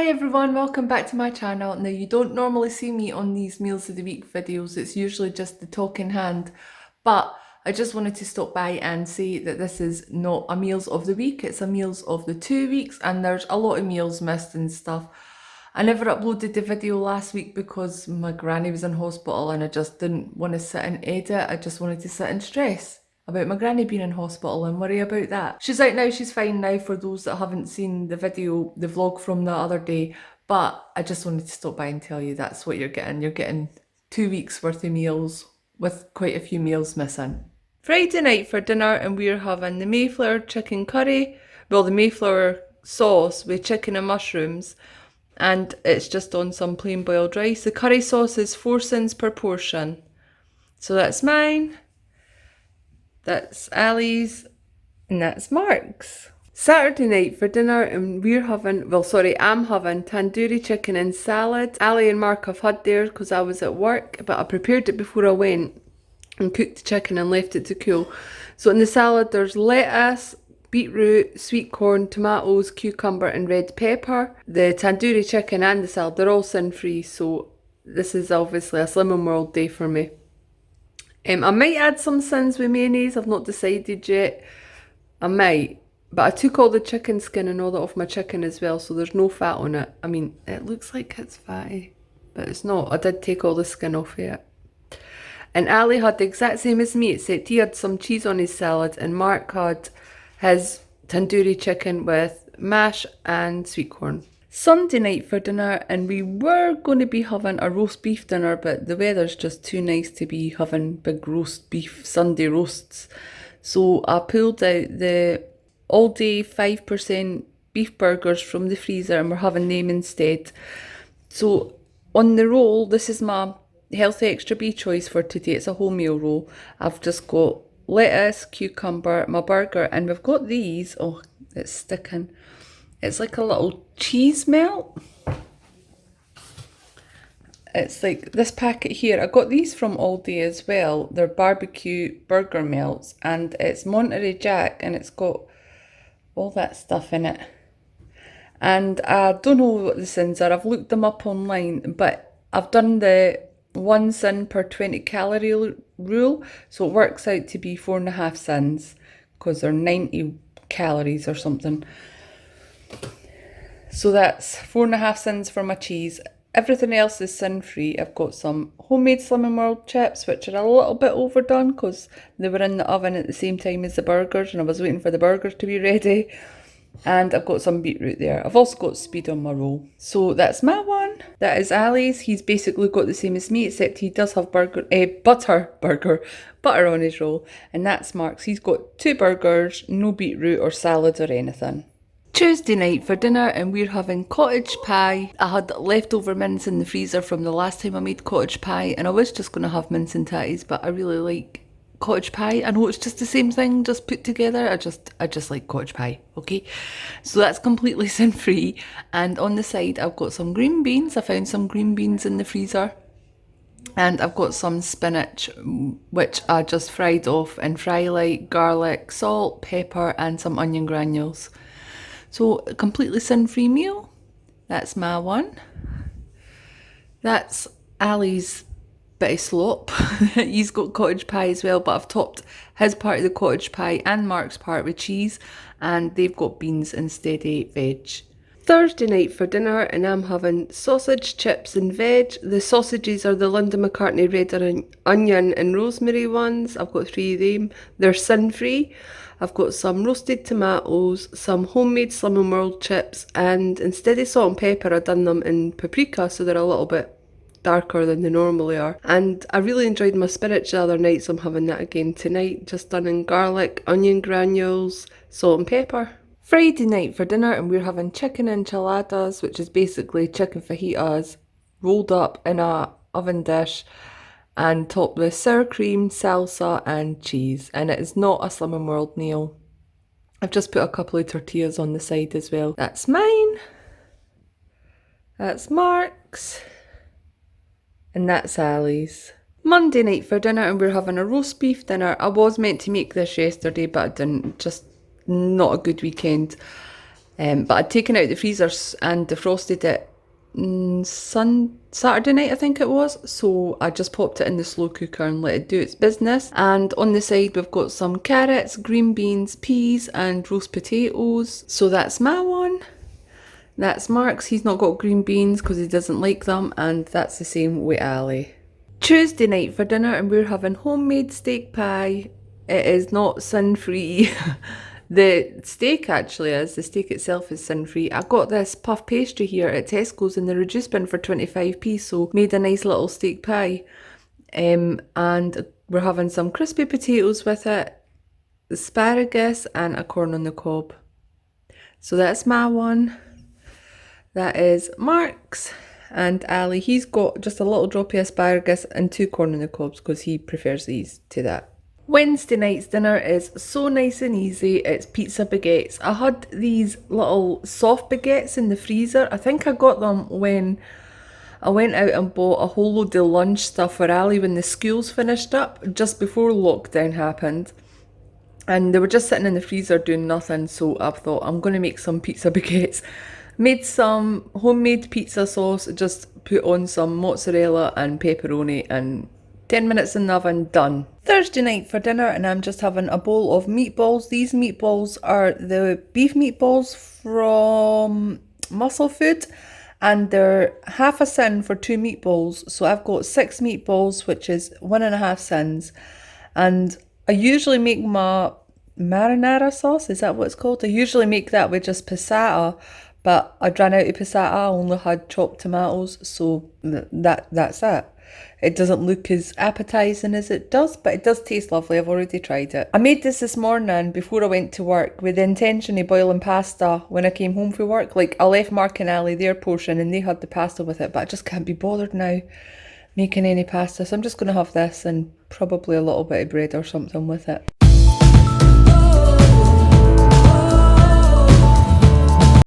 Hi everyone, welcome back to my channel. Now you don't normally see me on these Meals of the Week videos, it's usually just the talk in hand, but I just wanted to stop by and say that this is not a Meals of the Week, it's a Meals of the 2 weeks and there's a lot of meals missed and stuff. I never uploaded the video last week because my granny was in hospital and I just didn't want to sit and edit, I just wanted to sit and stress about my granny being in hospital and worry about that. She's out now, she's fine now for those that haven't seen the video, the vlog from the other day, but I just wanted to stop by and tell you that's what you're getting. You're getting 2 weeks worth of meals with quite a few meals missing. Friday night for dinner and we're having the Mayflower chicken curry, well the Mayflower sauce with chicken and mushrooms, and it's just on some plain boiled rice. The curry sauce is 4 cents per portion. So that's mine. That's Ali's, and that's Mark's. Saturday night for dinner and I'm having tandoori chicken and salad. Ali and Mark have had theirs because I was at work, but I prepared it before I went and cooked the chicken and left it to cool. So in the salad there's lettuce, beetroot, sweet corn, tomatoes, cucumber and red pepper. The tandoori chicken and the salad, they're all sin-free, so this is obviously a Slim and World day for me. I might add some sins with mayonnaise, I've not decided yet. I might, but I took all the chicken skin and all that off my chicken as well, so there's no fat on it. I mean, it looks like it's fatty, but it's not. I did take all the skin off of it. And Ali had the exact same as me, except he had some cheese on his salad, and Mark had his tandoori chicken with mash and sweet corn. Sunday night for dinner and we were going to be having a roast beef dinner, but the weather's just too nice to be having big roast beef Sunday roasts. So I pulled out the all day 5% beef burgers from the freezer and we're having them instead. So on the roll, this is my healthy extra B choice for today. It's a wholemeal roll. I've just got lettuce, cucumber, my burger, and we've got these. Oh, it's sticking. It's like a little cheese melt. It's like this packet here. I got these from Aldi as well. They're barbecue burger melts and it's Monterey Jack and it's got all that stuff in it. And I don't know what the sins are. I've looked them up online, but I've done the 1 sin per 20 calorie rule. So it works out to be 4.5 sins because they're 90 calories or something. So that's 4.5 sins for my cheese. Everything else is sin-free. I've got some homemade Slim and World chips, which are a little bit overdone because they were in the oven at the same time as the burgers and I was waiting for the burgers to be ready. And I've got some beetroot there. I've also got speed on my roll. So that's my one. That is Ali's. He's basically got the same as me, except he does have butter on his roll. And that's Mark's. He's got 2 burgers, no beetroot or salad or anything. Tuesday night for dinner and we're having cottage pie. I had leftover mince in the freezer from the last time I made cottage pie and I was just going to have mince and tatties, but I really like cottage pie. I know it's just the same thing, just put together. I just like cottage pie, okay? So that's completely sin-free. And on the side I've got some green beans. I found some green beans in the freezer. And I've got some spinach, which I just fried off in fry light, garlic, salt, pepper and some onion granules. So a completely sin-free meal. That's my one. That's Ali's bit of slop. He's got cottage pie as well, but I've topped his part of the cottage pie and Mark's part with cheese, and they've got beans instead of veg. Thursday night for dinner and I'm having sausage, chips and veg. The sausages are the Linda McCartney red onion and rosemary ones. I've got 3 of them. They're sin-free. I've got some roasted tomatoes, some homemade Slim and World chips, and instead of salt and pepper I've done them in paprika so they're a little bit darker than they normally are. And I really enjoyed my spinach the other night, so I'm having that again tonight, just done in garlic, onion granules, salt and pepper. Friday night for dinner and we're having chicken enchiladas, which is basically chicken fajitas rolled up in a oven dish and topped with sour cream, salsa and cheese. And it is not a Slim and World meal. I've just put a couple of tortillas on the side as well. That's mine. That's Mark's. And that's Ali's. Monday night for dinner and we're having a roast beef dinner. I was meant to make this yesterday but I didn't. Just not a good weekend. But I'd taken out the freezers and defrosted it Saturday night, I think it was. So I just popped it in the slow cooker and let it do its business. And on the side, we've got some carrots, green beans, peas, and roast potatoes. So that's my one. That's Mark's. He's not got green beans because he doesn't like them. And that's the same with Ali. Tuesday night for dinner, and we're having homemade steak pie. It is not sin-free. The steak actually is. The steak itself is sin-free. I got this puff pastry here at Tesco's in the reduced bin for 25p, so made a nice little steak pie. And we're having some crispy potatoes with it, asparagus, and a corn on the cob. So that's my one. That is Mark's. And Ali, he's got just a little droppy asparagus and 2 corn on the cobs because he prefers these to that. Wednesday night's dinner is so nice and easy. It's pizza baguettes. I had these little soft baguettes in the freezer. I think I got them when I went out and bought a whole load of lunch stuff for Ali when the schools finished up, just before lockdown happened. And they were just sitting in the freezer doing nothing, so I thought I'm going to make some pizza baguettes. Made some homemade pizza sauce, just put on some mozzarella and pepperoni, and 10 minutes in the oven, done. Thursday night for dinner, and I'm just having a bowl of meatballs. These meatballs are the beef meatballs from Muscle Food, and they're half a sin for 2 meatballs. So I've got 6 meatballs, which is 1.5 sins. And I usually make my marinara sauce, is that what it's called? I usually make that with just passata, but I ran out of passata. I only had chopped tomatoes, so that's it. It doesn't look as appetizing as it does, but it does taste lovely. I've already tried it. I made this morning before I went to work with the intention of boiling pasta when I came home from work. Like, I left Mark and Ali their portion and they had the pasta with it, but I just can't be bothered now making any pasta. So I'm just going to have this and probably a little bit of bread or something with it.